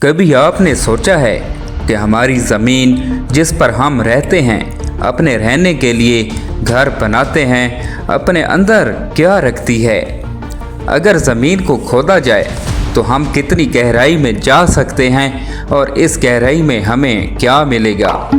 कभी आपने सोचा है कि हमारी ज़मीन जिस पर हम रहते हैं, अपने रहने के लिए घर बनाते हैं, अपने अंदर क्या रखती है? अगर ज़मीन को खोदा जाए तो हम कितनी गहराई में जा सकते हैं और इस गहराई में हमें क्या मिलेगा?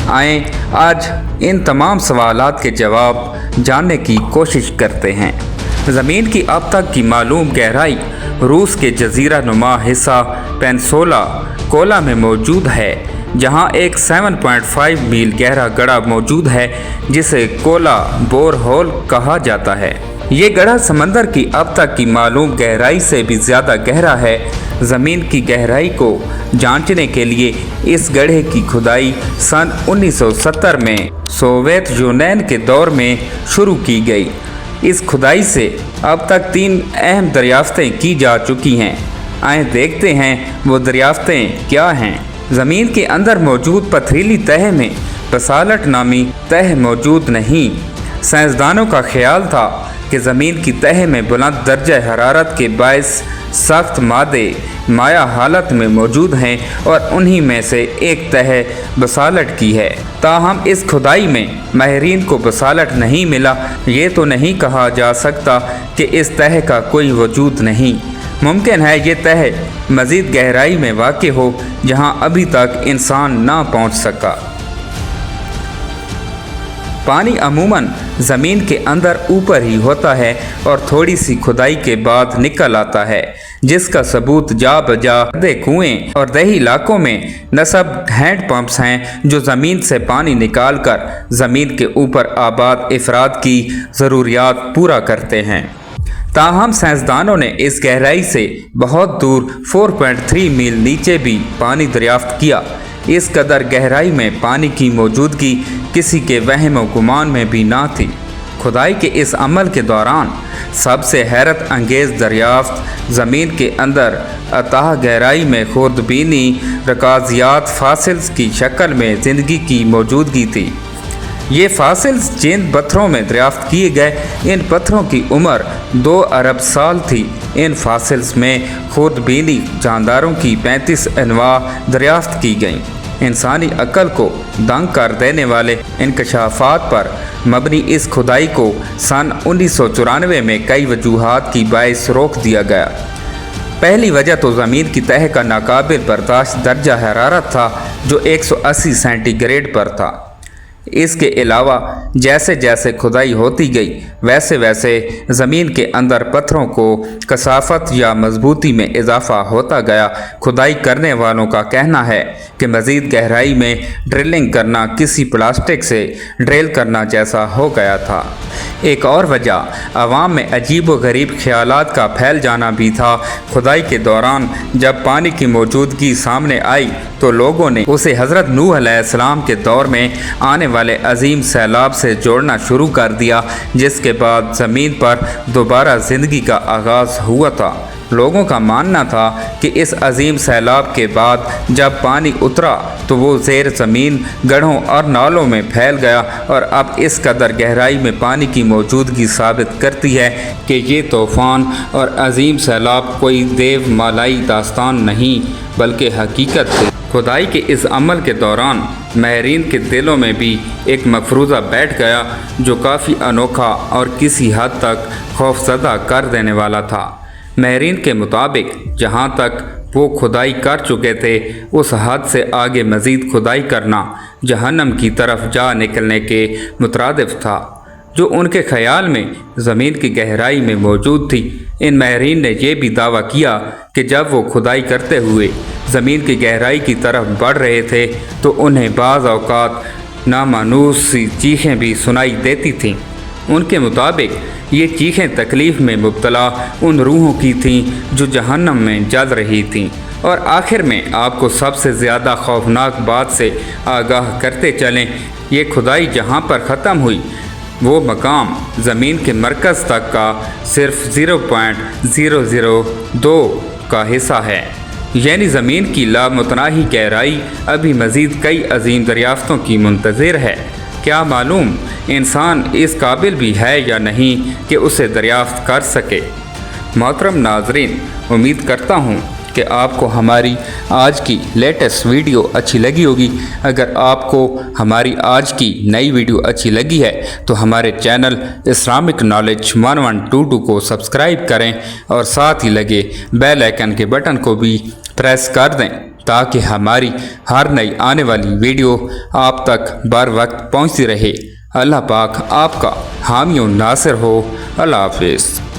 आएँ आज इन तमाम सवालात के जवाब जानने की कोशिश करते हैं। ज़मीन की अब तक की मालूम गहराई रूस के जजीरा नुमा हिस्सा पेनिनसुला कोला में मौजूद है, जहां एक 7.5 मील गहरा गड्ढा मौजूद है जिसे कोला बोर होल कहा जाता है। ये गड्ढा समंदर की अब तक की मालूम गहराई से भी ज़्यादा गहरा है। ज़मीन की गहराई को जांचने के लिए इस गड्ढे की खुदाई सन 1970 में सोवियत यूनियन के दौर में शुरू की गई। इस खुदाई से अब तक 3 अहम दरियाफ्तें की जा चुकी हैं। आइए देखते हैं वो दरियाफ्तें क्या हैं। ज़मीन के अंदर मौजूद पथरीली तह में बसाल्ट नामी तह मौजूद नहीं। साइंसदानों का ख्याल था कि ज़मीन की तह में बुलंद दर्जा हरारत के बायस सख्त मादे माया हालत में मौजूद हैं और उन्हीं में से एक तह बसाल्ट की है। ताहम इस खुदाई में माहिरीन को बसाल्ट नहीं मिला। ये तो नहीं कहा जा सकता कि इस तह का कोई वजूद नहीं। मुमकिन है ये तह मज़ीद गहराई में वाक़ हो जहां अभी तक इंसान ना पहुंच सका। पानी अमूमन ज़मीन के अंदर ऊपर ही होता है और थोड़ी सी खुदाई के बाद निकल आता है, जिसका सबूत जा बजा कुएं और दही इलाकों में नस्ब हैंड पंप्स हैं जो ज़मीन से पानी निकाल कर ज़मीन के ऊपर आबाद अफराद की ज़रूरियात पूरा करते हैं। ताहम साइंसदानों ने इस गहराई से बहुत दूर 4.3 मील नीचे भी पानी दरियाफ्त किया। इस कदर गहराई में पानी की मौजूदगी किसी के वहम व गुमान में भी ना थी। खुदाई के इस अमल के दौरान सबसे हैरत अंगेज़ दरियाफ्त ज़मीन के अंदर अताह गहराई में खुर्दबीनी रकाजियात फासिल्स की शक्ल में ज़िंदगी की मौजूदगी थी। ये फासिल्स जिन पत्थरों में दरियाफ्त किए गए, इन पत्थरों की उम्र 2 अरब साल थी। इन फासिल्स में खुर्दबीनी जानदारों की 35 अनवा दरियाफ्त की गईं। इंसानी अक्ल को दंग कर देने वाले इंकशाफात पर मबनी इस खुदाई को सन 1994 में कई वजूहात की बाइस रोक दिया गया। पहली वजह तो ज़मीन की तह का नाकाबिल बर्दाश्त दर्जा हरारत था जो 180 सेंटीग्रेड पर था। इसके अलावा जैसे जैसे खुदाई होती गई वैसे वैसे ज़मीन के अंदर पत्थरों को कसाफत या मजबूती में इजाफ़ा होता गया। खुदाई करने वालों का कहना है कि मज़ीद गहराई में ड्रिलिंग करना किसी प्लास्टिक से ड्रिल करना जैसा हो गया था। एक और वजह आवाम में अजीब व गरीब ख्यालात का फैल जाना भी था। खुदाई के दौरान जब पानी की मौजूदगी सामने आई तो लोगों ने उसे हज़रत नूह अलैहिस्सलाम के दौर में आने वाले अजीम सैलाब से जोड़ना शुरू कर दिया, जिसके बाद ज़मीन पर दोबारा ज़िंदगी का आगाज़ हुआ था। लोगों का मानना था कि इस अजीम सैलाब के बाद जब पानी उतरा तो वो ज़ेर ज़मीन गड्ढों और नालों में फैल गया और अब इस कदर गहराई में पानी की मौजूदगी साबित करती है कि ये तूफ़ान और अजीम सैलाब कोई देव मालाई दास्तान नहीं बल्कि हकीकत थी। खुदाई के इस अमल के दौरान माहिरीन के दिलों में भी एक मफरूज़ा बैठ गया जो काफ़ी अनोखा और किसी हद तक खौफज़दा कर देने वाला था। माहिरीन के मुताबिक जहाँ तक वो खुदाई कर चुके थे उस हद से आगे मज़ीद खुदाई करना जहन्नम की तरफ जा निकलने के मुतरादिफ था, जो उनके ख़याल में ज़मीन की गहराई में मौजूद थी। इन माहिरीन ने यह भी दावा किया कि जब वो खुदाई करते हुए ज़मीन की गहराई की तरफ बढ़ रहे थे तो उन्हें बाज़ औक़ात नामानूस सी चीखें भी सुनाई देती थीं। उनके मुताबिक ये चीखें तकलीफ़ में मुब्तला उन रूहों की थीं जो जहन्नम में जल रही थीं। और आखिर में आपको सबसे ज़्यादा खौफनाक बात से आगाह करते चलें, ये खुदाई जहाँ पर ख़त्म हुई वो मकाम ज़मीन के मरकज़ तक का सिर्फ 0.002 का हिस्सा है, यानी ज़मीन की लामुतनाही गहराई अभी मज़ीद कई अजीम दरियाफ्तों की मुंतज़िर है। क्या मालूम इंसान इस काबिल भी है या नहीं कि उसे दरियाफ्त कर सके। मोहतरम नाज़रीन, उम्मीद करता हूँ کہ آپ کو ہماری آج کی لیٹسٹ ویڈیو اچھی لگی ہوگی۔ اگر آپ کو ہماری آج کی نئی ویڈیو اچھی لگی ہے تو ہمارے چینل اسلامک نالج 1122 کو سبسکرائب کریں اور ساتھ ہی لگے بیل آئیکن کے بٹن کو بھی پریس کر دیں تاکہ ہماری ہر نئی آنے والی ویڈیو آپ تک بر وقت پہنچتی رہے۔ اللہ پاک آپ کا حامی و ناصر ہو۔ اللہ حافظ۔